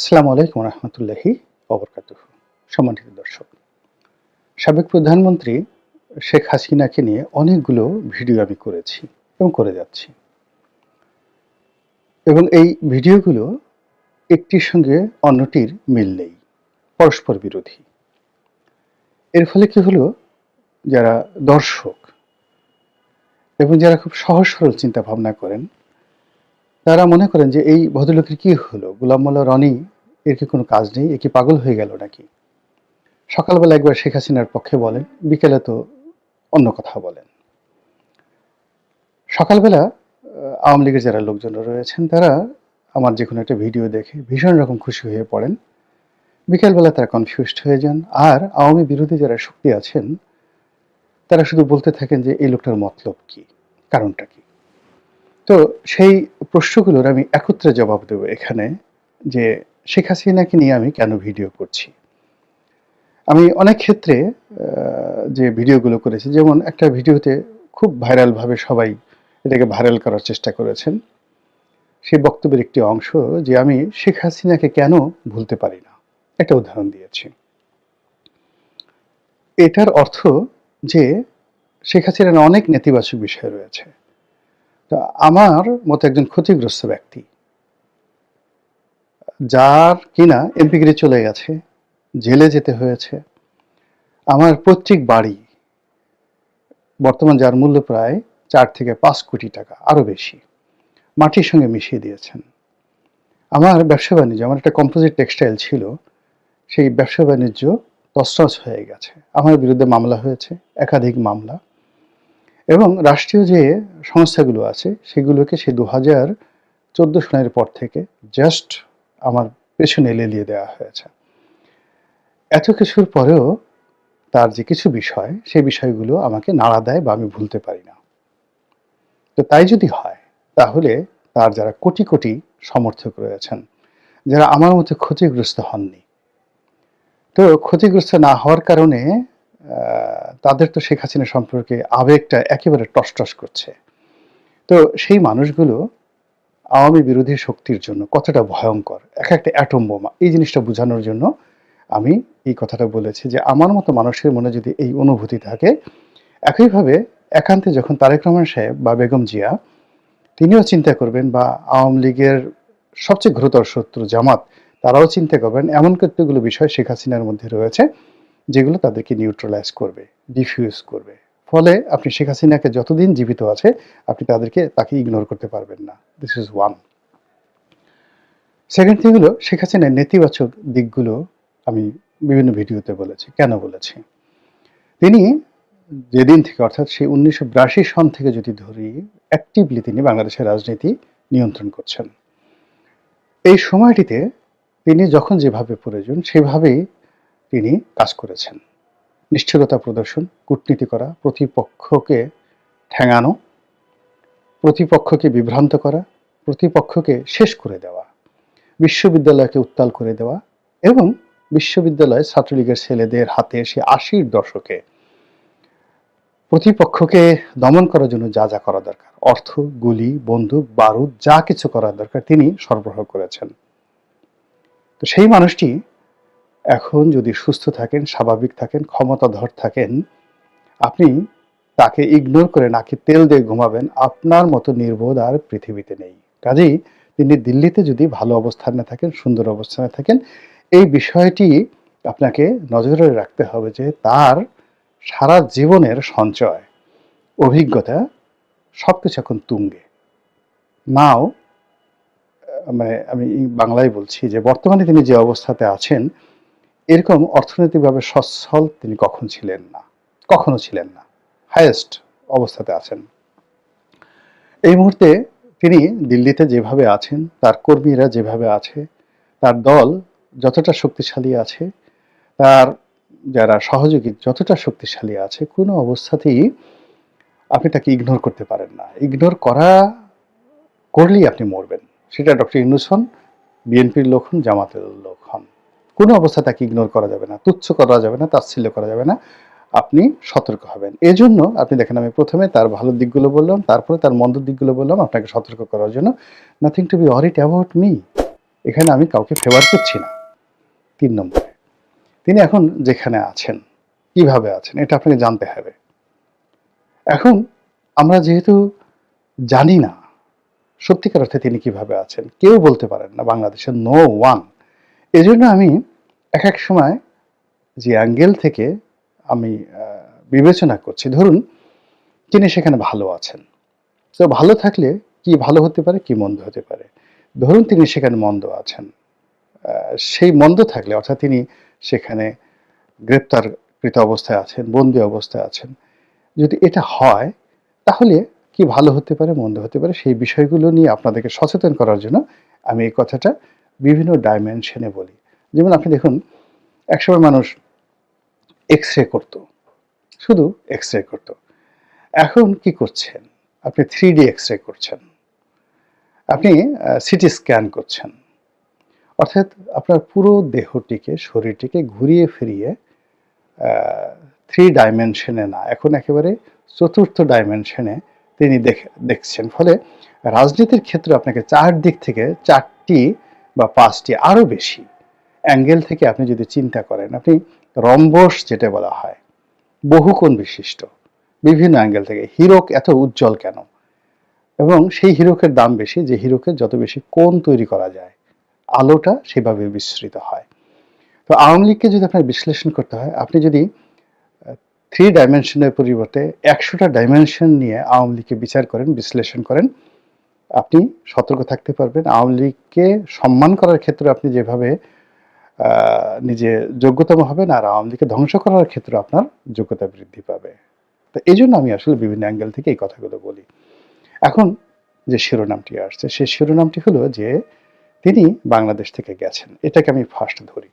আসসালামু আলাইকুম রহমতুল্লাহি ওবরকাতুহু। সম্মানিত দর্শক, সাবেক প্রধানমন্ত্রী শেখ হাসিনাকে নিয়ে অনেকগুলো ভিডিও আমি করেছি এবং করে যাচ্ছি, এবং এই ভিডিওগুলো একটির সঙ্গে অন্যটির মিল নেই, পরস্পর বিরোধী। এর ফলে কি হলো, যারা দর্শক এবং যারা খুব সহজ সরল চিন্তা ভাবনা করেন, তারা মনে করেন যে এই ভদ্রলোকের কি হলো, গোলাম মোল্লা রনি এর কি কোনো কাজ নেই, এ কি পাগল হয়ে গেল নাকি? সকালবেলা একবার শেখ হাসিনার পক্ষে বলেন, বিকেলে তো অন্য কথা বলেন। সকালবেলা আওয়ামী লীগের যারা লোকজন রয়েছেন, তারা আমার যে কোনো একটা ভিডিও দেখে ভীষণ রকম খুশি হয়ে পড়েন। বিকেলবেলা তারা কনফিউজড হয়ে যান। আর আওয়ামী বিরোধী যারা শক্তি আছেন, তারা শুধু বলতে থাকেন যে এই লোকটার মতলব কি, কারণটা কি। তো সেই প্রশ্নগুলোর আমি একত্রে জবাব দেব এখানে, যে শেখ হাসিনাকে নিয়ে আমি কেন ভিডিও করছি। আমি অনেক ক্ষেত্রে যে ভিডিওগুলো করেছি, যেমন একটা ভিডিওতে খুব ভাইরালভাবে সবাই এটাকে ভাইরাল করার চেষ্টা করেছেন, সেই বক্তব্যের একটি অংশ, যে আমি শেখ হাসিনাকে কেন ভুলতে পারি না, একটা উদাহরণ দিয়েছি। এটার অর্থ যে শেখ হাসিনার অনেক নেতিবাচক বিষয় রয়েছে। তো আমার মতো একজন ক্ষতিগ্রস্ত ব্যক্তি, যার কিনা এমপিগিরি চলে গেছে, জেলে যেতে হয়েছে, আমার পৈতৃক বাড়ি বর্তমান যার মূল্য প্রায় 4 থেকে 5 কোটি টাকা, আরো বেশি, মাটির সঙ্গে মিশিয়ে দিয়েছেন। আমার ব্যবসা বাণিজ্য, আমার একটা কম্পোজিট টেক্সটাইল ছিল, সেই ব্যবসা বাণিজ্য তছনছ হয়ে গেছে। আমার বিরুদ্ধে মামলা হয়েছে, একাধিক মামলা, এবং রাষ্ট্রীয় যে সংস্থাগুলো আছে সেগুলোকে সেই 2014 সালের পর থেকে জাস্ট আমার পেছনে লেলিয়ে দেওয়া হয়েছে। এত কিছুর পরেও তার যে কিছু বিষয়, সেই বিষয়গুলো আমাকে নাড়া দেয় বা আমি ভুলতে পারি না। তো তাই যদি হয়, তাহলে তার যারা কোটি কোটি সমর্থক রয়েছেন, যারা আমার মতো ক্ষতিগ্রস্ত হননি, তো ক্ষতিগ্রস্ত না হওয়ার কারণে তাদের তো শেখ হাসিনা সম্পর্কে আবেগটা একেবারে টসটস করছে। তো সেই মানুষগুলো আওয়ামী বিরোধী শক্তির জন্য কতটা ভয়ঙ্কর, এক একটা অ্যাটম বোমা, এই জিনিসটা বোঝানোর জন্য আমি এই কথাটা বলেছি, যে আমার মতো মানুষের মনে যদি এই অনুভূতি থাকে, একইভাবে একান্তে যখন তারেক রহমান সাহেব বা বেগম জিয়া তিনিও চিন্তা করবেন, বা আওয়ামী লীগের সবচেয়ে ঘোরতর শত্রু জামাত, তারাও চিন্তা করবেন, এমন কতগুলো বিষয় শেখ হাসিনার মধ্যে রয়েছে যেগুলো তাদেরকে নিউট্রালাইজ করবে, ডিফিউজ করবে। ফলে আপনি শেখ হাসিনাকে যতদিন জীবিত আছে, আপনি তাকে ইগনোর করতে পারবেন না। This is one. Second thing হলো, শেখ হাসিনার নেতিবাচক দিকগুলো আমি বিভিন্ন ভিডিওতে বলেছি। কেন বলেছি? তিনি যেদিন থেকে, অর্থাৎ সেই 1982 সন থেকে যদি ধরি, অ্যাক্টিভলি তিনি বাংলাদেশের রাজনীতি নিয়ন্ত্রণ করছেন। এই সময়টিতে তিনি যখন যেভাবে প্রয়োজন সেভাবেই তিনি কাজ করেছেন। নিষ্ঠুরতা প্রদর্শন, কূটনীতি করা, প্রতিপক্ষকে ঠ্যাঙানো, প্রতিপক্ষকে বিভ্রান্ত করা, প্রতিপক্ষকে শেষ করে দেওয়া, বিশ্ববিদ্যালয়কে উত্তাল করে দেওয়া, এবং বিশ্ববিদ্যালয়ে ছাত্রলীগের ছেলেদের হাতে সে 80-র দশকে প্রতিপক্ষকে দমন করার জন্য যা যা করা দরকার, অর্থ, গুলি, বন্দুক, বারুদ, যা কিছু করার দরকার তিনি সরবরাহ করেছেন। তো সেই মানুষটি এখন যদি সুস্থ থাকেন, স্বাভাবিক থাকেন, ক্ষমতাধর থাকেন, আপনি তাকে ইগনোর করে নাকি তেল দিয়ে ঘুমাবেন, আপনার মতো নির্বোধ আর পৃথিবীতে নেই। কাজেই তিনি দিল্লিতে যদি ভালো অবস্থানে থাকেন, সুন্দর অবস্থানে থাকেন, এই বিষয়টি আপনাকে নজরে রাখতে হবে, যে তার সারা জীবনের সঞ্চয়, অভিজ্ঞতা, সবকিছু এখন তুঙ্গে। নাও, মানে আমি বাংলায় বলছি, যে বর্তমানে তিনি যে অবস্থাতে আছেন, এরকম অর্থনৈতিকভাবে সচ্ছল তিনি কখনো ছিলেন না। হাইয়েস্ট অবস্থাতে আছেন এই মুহূর্তে। তিনি দিল্লিতে যেভাবে আছেন, তার কর্মীরা যেভাবে আছে, তার দল যতটা শক্তিশালী আছে, তার যারা সহযোগী যতটা শক্তিশালী আছে, কোনো অবস্থাতেই আপনি তাকে ইগনোর করতে পারেন না। ইগনোর করলেই আপনি মরবেন। সেটা ডক্টর ইউনূস হন, বিএনপির লোক হন, জামাতের লোক হন, কোনো অবস্থা তাকে ইগনোর করা যাবে না, তুচ্ছ করা যাবে না, তাচ্ছিল্য করা যাবে না। আপনি সতর্ক হবেন। এজন্য আপনি দেখেন, আমি প্রথমে তার ভালো দিকগুলো বললাম, তারপরে তার মন্দ দিকগুলো বললাম আপনাকে সতর্ক করার জন্য। Nothing to B worried about me. এখানে আমি কাউকে ফেভার করছি না। 3 নম্বরে, তিনি এখন যেখানে আছেন, কিভাবে আছেন এটা আপনাকে জানতে হবে। এখন আমরা যেহেতু জানি না সত্যিকার অর্থে তিনি কিভাবে আছেন, কেউ বলতে পারেন না বাংলাদেশের, নো ওয়ান। এজন্য আমি এক সময় যে অ্যাঙ্গেল থেকে আমি বিবেচনা করছি, ধরুন তিনি সেখানে ভালো আছেন। তো ভালো থাকলে কি ভালো হতে পারে, কি মন্দ হতে পারে। ধরুন তিনি সেখানে মন্দ আছেন। সেই মন্দ থাকলে অর্থাৎ তিনি সেখানে গ্রেপ্তারকৃত অবস্থায় আছেন, বন্দী অবস্থায় আছেন। যদি এটা হয় তাহলে কি ভালো হতে পারে, মন্দ হতে পারে, সেই বিষয়গুলো নিয়ে আপনাদেরকে সচেতন করার জন্য আমি এই কথাটা বিভিন্ন ডাইমেনশনে বলি। যেমন আপনি দেখুন, একসময় মানুষ এক্স-রে করত, শুধু এক্স-রে করত। এখন কি করছেন? আপনি 3D এক্স-রে করছেন। আপনি সিটি স্ক্যান করছেন। অর্থাৎ আপনার পুরো দেহটিকে, শরীরটিকে ঘুরিয়ে ফিরিয়ে 3 ডাইমেনশনে না, এখন একেবারে 4র্থ ডাইমেনশনে তিনি দেখছেন। ফলে রাজনীতির ক্ষেত্রে আপনাকে 4 দিক থেকে 4টি বা 5টি আরও বেশি অ্যাঙ্গেল থেকে আপনি যদি চিন্তা করেন, আপনি রম্বস যেটা বলা হয়, বহুকোণ বিশিষ্ট বিভিন্ন অ্যাঙ্গেল থেকে হিরক এত উজ্জ্বল কেন, এবং সেই হিরকের দাম বেশি যে হিরকের যত বেশি কোণ তৈরি করা যায়, আলোটা সেভাবে বিস্তৃত হয়। তো আওয়ামী লীগকে যদি আপনার বিশ্লেষণ করতে হয়, আপনি যদি 3 ডাইমেনশনের পরিবর্তে 100টা ডাইমেনশন নিয়ে আওয়ামী লীগকে বিচার করেন, বিশ্লেষণ করেন, আপনি সতর্ক থাকতে পারবেন। আওয়ামী লীগকে সম্মান করার ক্ষেত্রে আপনি যেভাবে নিজে যোগ্যতম হবেন, আর আওয়ামী লীগকে ধ্বংস করার ক্ষেত্রে আপনার যোগ্যতা বৃদ্ধি পাবে। তো এই জন্য আমি আসলে বিভিন্ন অ্যাঙ্গেল থেকে এই কথাগুলো বলি। এখন যে শিরোনামটি আসছে, সেই শিরোনামটি হলো যে তিনি বাংলাদেশ থেকে গেছেন। এটাকে আমি ফার্স্ট ধরি।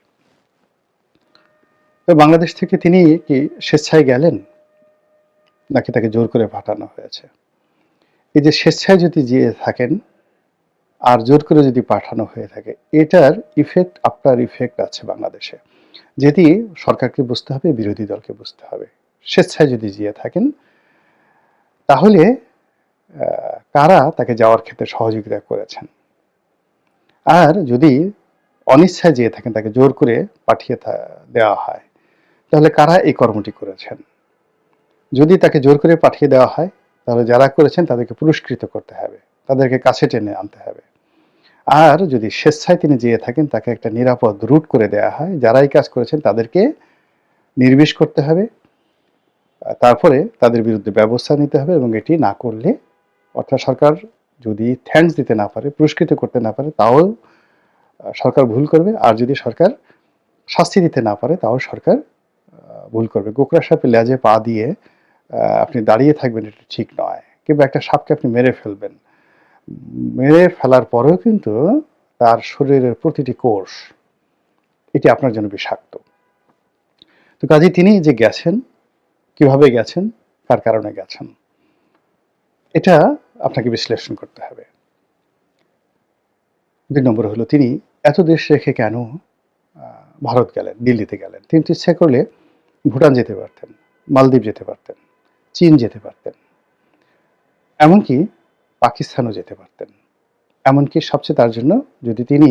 তো বাংলাদেশ থেকে তিনি কি স্বেচ্ছায় গেলেন, নাকি তাকে জোর করে পাঠানো হয়েছে? এই যে স্বেচ্ছায় যদি যেয়ে থাকেন আর জোর করে যদি পাঠানো হয়ে থাকে, এটার ইফেক্ট, আফটার ইফেক্ট আছে বাংলাদেশে, যেটি সরকারকে বুঝতে হবে, বিরোধী দলকে বুঝতে হবে। স্বেচ্ছায় যদি যেয়ে থাকেন তাহলে কারা তাকে যাওয়ার ক্ষেত্রে সহযোগিতা করেছেন, আর যদি অনিচ্ছায় যেয়ে থাকেন, তাকে জোর করে পাঠিয়ে দেওয়া হয়, তাহলে কারা এই কর্মটি করেছেন। যদি তাকে জোর করে পাঠিয়ে দেওয়া হয় তাহলে যারা করেছেন তাদেরকে পুরস্কৃত করতে হবে, তাদেরকে কাছে টেনে আনতে হবে। আর যদি স্বেচ্ছায় তিনি যেয়ে থাকেন, তাকে একটা নিরাপদ রুট করে দেওয়া হয়, যারা এই কাজ করেছেন তাদেরকে নির্বিষ করতে হবে, তারপরে তাদের বিরুদ্ধে ব্যবস্থা নিতে হবে, এবং এটি না করলে, অর্থাৎ সরকার যদি থ্যাঙ্কস দিতে না পারে, পুরস্কৃত করতে না পারে, তাও সরকার ভুল করবে। আর যদি সরকার শাস্তি দিতে না পারে, তাও সরকার ভুল করবে। গোকরা সাপে লেজে পা দিয়ে আপনি দাঁড়িয়ে থাকবেন, এটা ঠিক নয়। কিংবা একটা সাপকে আপনি মেরে ফেলবেন, মেরে ফেলার পরেও কিন্তু তার শরীরের প্রতিটি কোষ এটি আপনার জন্য বিষাক্ত। তো কাজে তিনি যে গেছেন, কিভাবে গেছেন, কার কারণে গেছেন, এটা আপনাকে বিশ্লেষণ করতে হবে। 2 নম্বর হলো, তিনি এত দেশ রেখে কেন ভারত গেলেন, দিল্লিতে গেলেন? তিনি তো ইচ্ছা করলে ভুটান যেতে পারতেন, মালদ্বীপ যেতে পারতেন, চীন যেতে পারতেন, এমনকি পাকিস্তানও যেতে পারতেন। এমনকি সবচেয়ে তার জন্য, যদি তিনি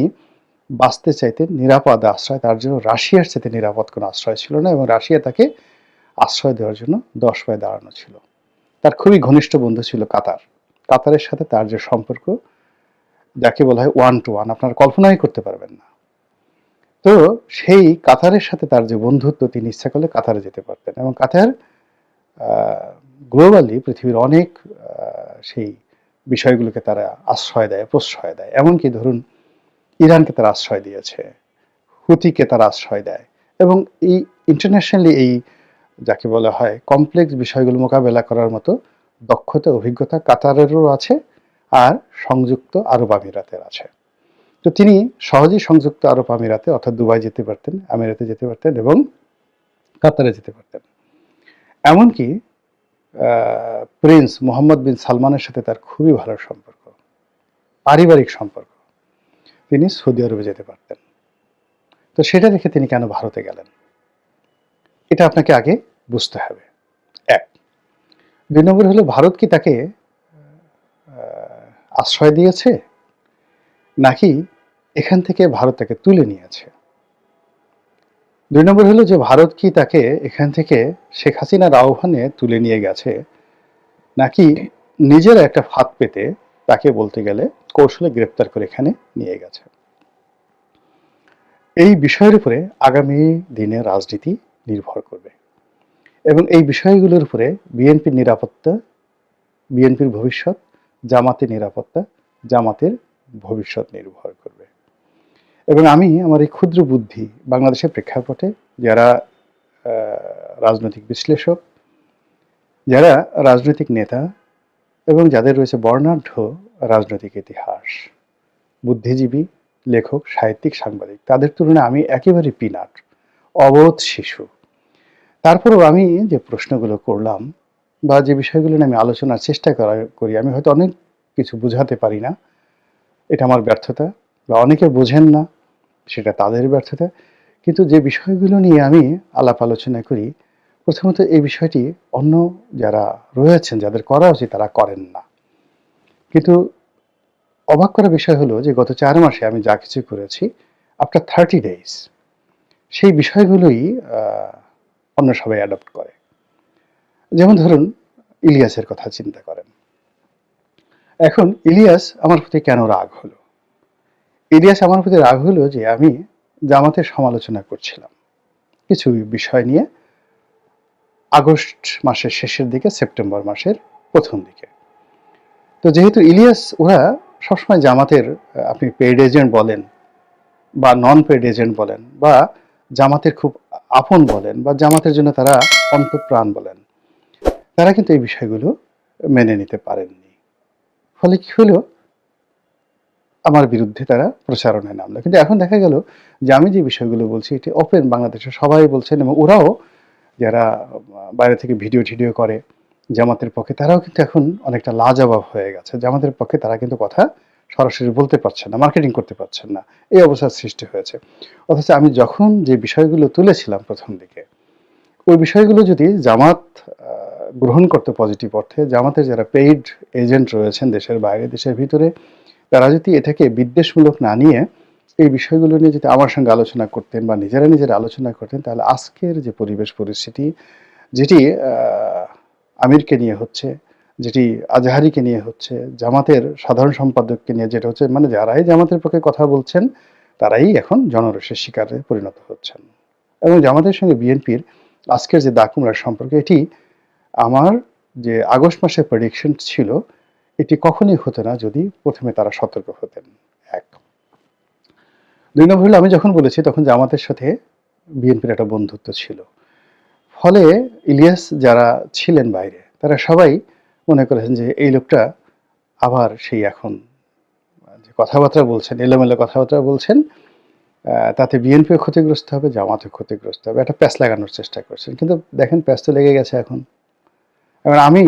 বাঁচতে চাইতেন নিরাপদ আশ্রয়, তার জন্য রাশিয়ার চাইতে নিরাপদ কোনো আশ্রয় ছিল না, এবং রাশিয়া তাকে আশ্রয় দেওয়ার জন্য 10 পায়ে দাঁড়ানো ছিল। তার খুবই ঘনিষ্ঠ বন্ধু ছিল কাতার। কাতারের সাথে তার যে সম্পর্ক, যাকে বলা হয় 1 to 1, আপনারা কল্পনাই করতে পারবেন না। তো সেই কাতারের সাথে তার যে বন্ধুত্ব, তিনি ইচ্ছা করলে কাতারে যেতে পারতেন, এবং কাতার গ্লোবালি পৃথিবীর অনেক সেই বিষয়গুলোকে তারা আশ্রয় দেয়, প্রশ্রয় দেয়। এমনকি ধরুন ইরানকে তারা আশ্রয় দিয়েছে, হুতিকে তারা আশ্রয় দেয়, এবং এই ইন্টারন্যাশনালি এই যাকে বলা হয় কমপ্লেক্স বিষয়গুলো মোকাবেলা করার মতো দক্ষতা, অভিজ্ঞতা কাতারেরও আছে, আর সংযুক্ত আরব আমিরাতের আছে। তো তিনি সহজেই সংযুক্ত আরব আমিরাতে, অর্থাৎ দুবাই যেতে পারতেন, আমিরাতে যেতে পারতেন, এবং কাতারে যেতে পারতেন। এমনকি প্রিন্স মোহাম্মদ বিন সালমানের সাথে তার খুবই ভালো সম্পর্ক, পারিবারিক সম্পর্ক, তিনি সৌদি আরবে যেতে পারতেন। তো সেটা দেখে তিনি কেন ভারতে গেলেন, এটা আপনাকে আগে বুঝতে হবে। 1। 2 নম্বর হলো, ভারত কি তাকে আশ্রয় দিয়েছে, নাকি এখান থেকে ভারত তাকে তুলে নিয়েছে। ২ নম্বর হলো যে ভারত কি তাকে এখান থেকে শেখ হাসিনার আহ্বানে তুলে নিয়ে গেছে, নাকি নিজের একটা ফাঁদ পেতে তাকে বলতে গেলে কৌশলে গ্রেপ্তার করে এখানে নিয়ে গেছে। এই বিষয়ের উপরে আগামী দিনে রাজনীতি নির্ভর করবে এবং এই বিষয়গুলোর উপরে বিএনপির নিরাপত্তা, বিএনপির ভবিষ্যৎ, জামাতের নিরাপত্তা, জামাতের ভবিষ্যৎ নির্ভর করবে। এবং আমি আমার এই ক্ষুদ্র বুদ্ধি বাংলাদেশের প্রেক্ষাপটে যারা রাজনৈতিক বিশ্লেষক, যারা রাজনৈতিক নেতা এবং যাদের রয়েছে বর্ণাঢ্য রাজনৈতিক ইতিহাস, বুদ্ধিজীবী, লেখক, সাহিত্যিক, সাংবাদিক, তাদের তুলনায় আমি একেবারে পিনাট, অবোধ শিশু। তারপরেও আমি যে প্রশ্নগুলো করলাম বা যে বিষয়গুলো নিয়ে আমি আলোচনার চেষ্টা করি, আমি হয়তো অনেক কিছু বুঝাতে পারি না, এটা আমার ব্যর্থতা, বা অনেকে বোঝেন না, সেটা তাদের ব্যর্থতা। কিন্তু যে বিষয়গুলো নিয়ে আমি আলাপ আলোচনা করি, প্রথমত এই বিষয়টি অন্য যারা রয়েছেন, যাদের করা উচিত, তারা করেন না। কিন্তু অবাক করা বিষয় হলো যে গত 4 মাসে আমি যা কিছু করেছি, আফটার 30 days সেই বিষয়গুলোই অন্য সবাই অ্যাডপ্ট করে। যেমন ধরুন, ইলিয়াসের কথা চিন্তা করেন। এখন ইলিয়াস আমার প্রতি কেন রাগ হলো? ইলিয়াস আমার প্রতি রাগ হলো যে আমি জামাতের সমালোচনা করছিলাম কিছু বিষয় নিয়ে আগস্ট মাসের শেষের দিকে, সেপ্টেম্বর মাসের প্রথম দিকে। তো যেহেতু ইলিয়াস, ওরা সবসময় জামাতের, আপনি পেইড এজেন্ট বলেন বা নন পেইড এজেন্ট বলেন বা জামাতের খুব আপন বলেন বা জামাতের জন্য তারা অন্তঃপ্রাণ বলেন, তারা কিন্তু এই বিষয়গুলো মেনে নিতে পারেননি। ফলে কি হলো, আমার বিরুদ্ধে তারা প্রচারণায় নামলো। কিন্তু এখন দেখা গেল যে আমি যে বিষয়গুলো বলছি এটি ওপেন, বাংলাদেশে সবাই বলছেন এবং ওরাও যারা বাইরে থেকে ভিডিও টিডিও করে জামাতের পক্ষে, তারাও কিন্তু এখন অনেকটা লাজবাব হয়ে গেছে। জামাতের পক্ষে তারা কিন্তু কথা সরাসরি বলতে পারছেন না, মার্কেটিং করতে পারছেন না, এই অবস্থার সৃষ্টি হয়েছে। অথচ আমি যখন যে বিষয়গুলো তুলেছিলাম প্রথম দিকে, ওই বিষয়গুলো যদি জামাত গ্রহণ করতে পজিটিভ অর্থে, জামাতের যারা পেইড এজেন্ট রয়েছেন দেশের বাইরে, দেশের ভিতরে, তারা যদি এটাকে বিদ্বেষমূলক না নিয়ে এই বিষয়গুলো নিয়ে যদি আমার সঙ্গে আলোচনা করতেন বা নিজেরা আলোচনা করতেন, তাহলে আজকের যে পরিবেশ পরিস্থিতি, যেটি আমিরকে নিয়ে হচ্ছে, যেটি আজহারিকে নিয়ে হচ্ছে, জামাতের সাধারণ সম্পাদককে নিয়ে যেটা হচ্ছে, মানে যারাই জামাতের পক্ষে কথা বলছেন তারাই এখন জনরোষের শিকারে পরিণত হচ্ছেন। এবং জামাতের সঙ্গে বিএনপির আজকের যে দাকুমরার সম্পর্ক, এটি আমার যে আগস্ট মাসের প্রেডিকশন ছিল, এটি কখনোই হতো না যদি প্রথমে তারা সতর্ক হতেন। 1। 2 নম্বর হলো, আমি যখন বলেছি তখন জামাতের সাথে বিএনপির একটা বন্ধুত্ব ছিল। ফলে ইলিয়াস যারা ছিলেন বাইরে, তারা সবাই মনে করেছেন যে এই লোকটা আবার সেই এখন যে কথাবার্তা বলছেন, এলোমেলো কথাবার্তা বলছেন, তাতে বিএনপিও ক্ষতিগ্রস্ত হবে, জামাতও ক্ষতিগ্রস্ত হবে, একটা প্যাঁচ লাগানোর চেষ্টা করছেন। কিন্তু দেখেন, প্যাঁচ তো লেগে গেছে এখন। এবার আমি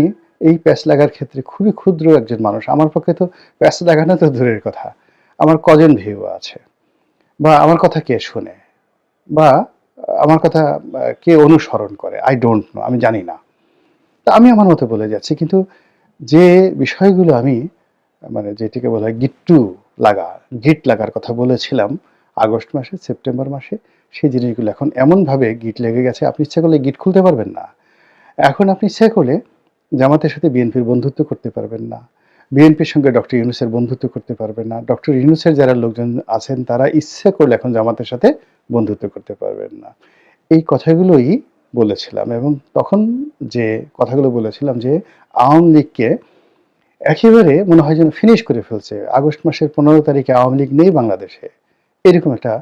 এই প্যাঁচ লাগার ক্ষেত্রে খুবই ক্ষুদ্র একজন মানুষ, আমার পক্ষে তো প্যাঁচ লাগানো তো দূরের কথা, আমার কজন ভিউ আছে, বা আমার কথা কে শোনে, বা আমার কথা কে অনুসরণ করে, আই ডোন্ট নো, আমি জানি না। তা আমি আমার মতো বলে যাচ্ছি। কিন্তু যে বিষয়গুলো আমি, মানে যেটিকে বলা হয় গিট্টু লাগা, গিট লাগার কথা বলেছিলাম আগস্ট মাসে, সেপ্টেম্বর মাসে, সেই জিনিসগুলো এখন এমনভাবে গিট লেগে গেছে, আপনি ইচ্ছা করলে গিট খুলতে পারবেন না। এখন আপনি ইচ্ছা করলে জামাতের সাথে বিএনপির বন্ধুত্ব করতে পারবেন না, বিএনপির সঙ্গে ডক্টর ইউনূসের বন্ধুত্ব করতে পারবেন না, ডক্টর ইউনূসের যারা লোকজন আছেন তারা ইচ্ছে করলে এখন জামাতের সাথে বন্ধুত্ব করতে পারবেন না। এই কথাগুলোই বলেছিলাম এবং তখন যে কথাগুলো বলেছিলাম যে আওয়ামী লীগকে একেবারে মনে হয় যেন ফিনিশ করে ফেলছে, আগস্ট মাসের 15 তারিখে আওয়ামী লীগ নেই বাংলাদেশে, এরকম একটা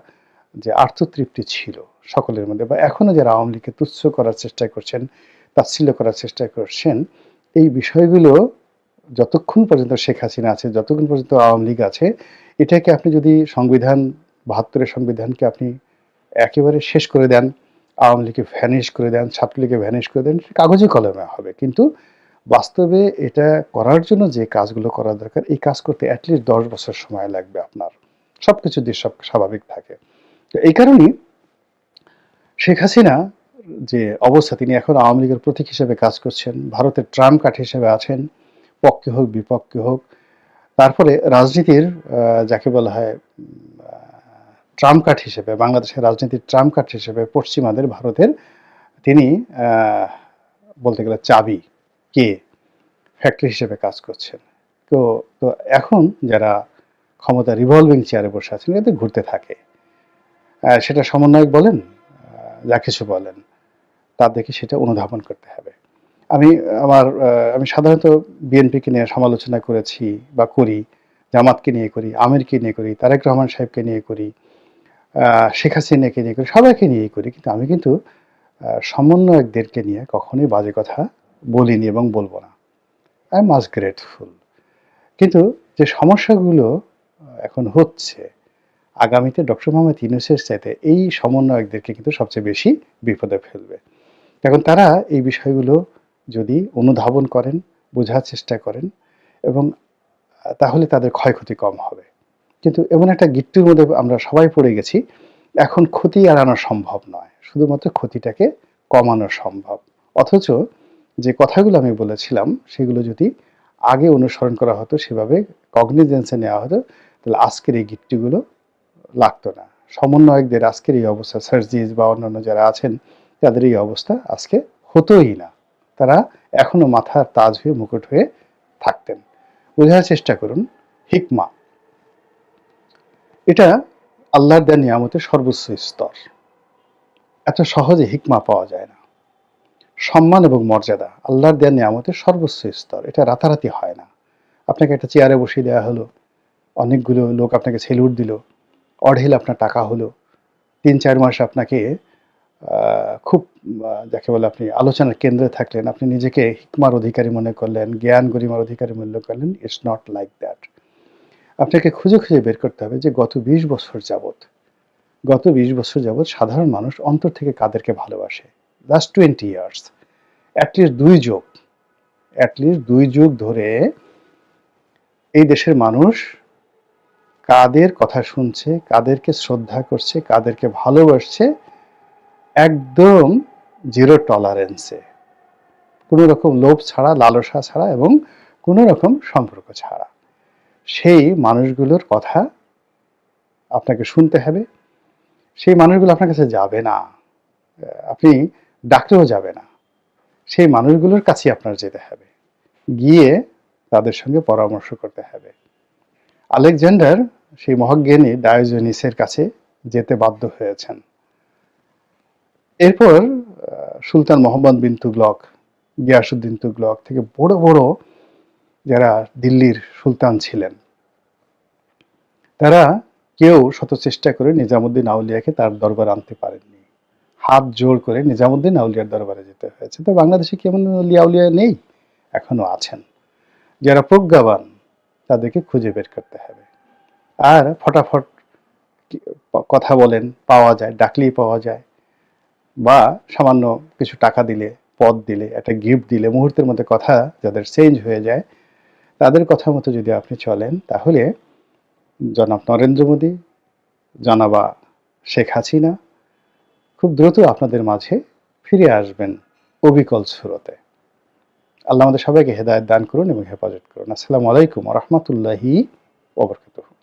যে আত্মতৃপ্তি ছিল সকলের মধ্যে, বা এখনো যারা আওয়ামী লীগকে তুচ্ছ করার চেষ্টা করছেন, তাচ্ছিল্য করার চেষ্টা করছেন, এই বিষয়গুলো যতক্ষণ পর্যন্ত শেখ হাসিনা আছে, যতক্ষণ পর্যন্ত আওয়ামী লীগ আছে, এটাকে আপনি যদি সংবিধান, 72-এর সংবিধানকে আপনি একেবারে শেষ করে দেন, আওয়ামী লীগকে ভ্যানিশ করে দেন, ছাত্রলীগকে ভ্যানিশ করে দেন, কাগজে কলমে হবে। কিন্তু বাস্তবে এটা করার জন্য যে কাজগুলো করা দরকার, এই কাজ করতে অ্যাটলিস্ট 10 বছর সময় লাগবে আপনার, সবকিছু দিয়ে সব স্বাভাবিক থাকে। তো এই কারণেই শেখ হাসিনা যে অবস্থা, তিনি এখন আওয়ামী লীগের প্রতীক হিসেবে কাজ করছেন, ভারতের ট্রাম্প কার্ড হিসেবে আছেন, পক্ষে হোক বিপক্ষে হোক। তারপরে রাজনীতির যাকে বলা হয় ট্রাম্প কার্ড হিসেবে, বাংলাদেশের রাজনীতির ট্রাম্প কার্ড হিসেবে পশ্চিমাদের, ভারতের তিনি বলতে গেলে চাবি কে ফ্যাক্টরি হিসেবে কাজ করছেন। তো তো এখন যারা ক্ষমতা রিভলভিং চেয়ারে বসে আছেন, কিন্তু ঘুরতে থাকে, সেটা সমন্বয়ক বলেন, যা কিছু বলেন, তাদেরকে সেটা অনুধাবন করতে হবে। আমি আমি সাধারণত বিএনপিকে নিয়ে সমালোচনা করেছি বা করি, জামাতকে নিয়ে করি, আমিরকে নিয়ে করি, তারেক রহমান সাহেবকে নিয়ে করি, শেখ হাসিনাকে নিয়ে করি, সবাইকে নিয়েই করি, কিন্তু আমি কিন্তু সমন্বয়কদেরকে নিয়ে কখনোই বাজে কথা বলিনি এবং বলবো না। I am much grateful. কিন্তু যে সমস্যাগুলো এখন হচ্ছে, আগামীতে ডক্টর মোহাম্মদ ইউনূসের চাইতে এই সমন্বয়কদেরকে কিন্তু সবচেয়ে বেশি বিপদে ফেলবে। এখন তারা এই বিষয়গুলো যদি অনুধাবন করেন, বোঝার চেষ্টা করেন, এবং তাহলে তাদের ক্ষয়ক্ষতি কম হবে। কিন্তু এমন একটা গিট্টুর মধ্যে আমরা সবাই পড়ে গেছি, এখন ক্ষতি এড়ানো সম্ভব নয়, শুধুমাত্র ক্ষতিটাকে কমানো সম্ভব। অথচ যে কথাগুলো আমি বলেছিলাম সেগুলো যদি আগে অনুসরণ করা হতো, সেভাবে কগনিজেন্সে নেওয়া হতো, তাহলে আজকের এই গিট্টুগুলো লাগতো না। সমন্বয়কদের আজকের এই অবস্থা, সার্জিস বা অন্যান্য যারা আছেন, তাদের এই অবস্থা আজকে হতোই না। তারা এখনো মাথার তাজ হয়ে, মুকুট হয়ে থাকতেন। বোঝার চেষ্টা করুন, হিকমা এটা আল্লাহর দেওয়া নিয়ামতের সর্বোচ্চ স্তর। এত সহজে হিকমা পাওয়া যায় না। সম্মান এবং মর্যাদা আল্লাহর দেওয়া নিয়ামতের সর্বোচ্চ স্তর, এটা রাতারাতি হয় না। আপনাকে একটা চেয়ারে বসিয়ে দেওয়া হলো, অনেকগুলো লোক আপনাকে সেলুট দিল, অঢেল আপনার টাকা হলো, ৩-৪ মাস আপনাকে খুব যাকে বলে আপনি আলোচনার কেন্দ্রে থাকলেন, আপনি নিজেকে হিকমার অধিকারী মনে করলেন, জ্ঞান গরিমার অধিকারী মনে করলেন। It's not like that. আপনাকে খুঁজে খুঁজে বের করতে হবে যে গত ২০ বছর যাবৎ সাধারণ মানুষ অন্তর থেকে কাদেরকে ভালোবাসে। লাস্ট 20 ইয়ার্স, অ্যাটলিস্ট ২ যুগ ধরে এই দেশের মানুষ কাদের কথা শুনছে, কাদেরকে শ্রদ্ধা করছে, কাদেরকে ভালোবাসছে, একদম জিরো টলারেন্সে, কোনো রকম লোভ ছাড়া, লালসা ছাড়া এবং কোনো রকম সম্পর্ক ছাড়া। সেই মানুষগুলোর কথা আপনাকে শুনতে হবে। সেই মানুষগুলো আপনার কাছে যাবে না, আপনি ডাকলেও যাবে না, সেই মানুষগুলোর কাছেই আপনার যেতে হবে, গিয়ে তাদের সঙ্গে পরামর্শ করতে হবে। আলেকজান্ডার সেই মহাজ্ঞানী ডায়োজনিসের কাছে যেতে বাধ্য হয়েছেন। এরপর সুলতান মোহাম্মদ বিন তুগলক, গিয়াসউদ্দিন তুগলক থেকে বড় বড় যারা দিল্লির সুলতান ছিলেন, তারা কেউ শত চেষ্টা করে নিজামুদ্দিন আউলিয়াকে তার দরবারে আনতে পারেননি। হাত জোড় করে নিজামুদ্দিন আউলিয়ার দরবারে যেতে হয়েছে। তো বাংলাদেশে কি এমন আউলিয়া নেই? এখনো আছেন। যারা প্রজ্ঞাবান তাদেরকে খুঁজে বের করতে হবে। আর ফটাফট কথা বলেন, পাওয়া যায়, ডাকলেই পাওয়া যায়, বা সামান্য কিছু টাকা দিলে, পদ দিলে, একটা গিফট দিলে মুহূর্তের মধ্যে কথা যাদের চেঞ্জ হয়ে যায়, তাদের কথা মতো যদি আপনি চলেন, তাহলে জনাব নরেন্দ্র মোদী, জনাবা শেখ হাসিনা খুব দ্রুত আপনাদের মাঝে ফিরে আসবেন অবিকল স্রোতে। আল্লাহ আমাদের সবাইকে হেদায়েত দান করুন এবং হেফাজত করুন। আসসালামু আলাইকুম ওয়া রাহমাতুল্লাহি ওয়া বারাকাতুহু।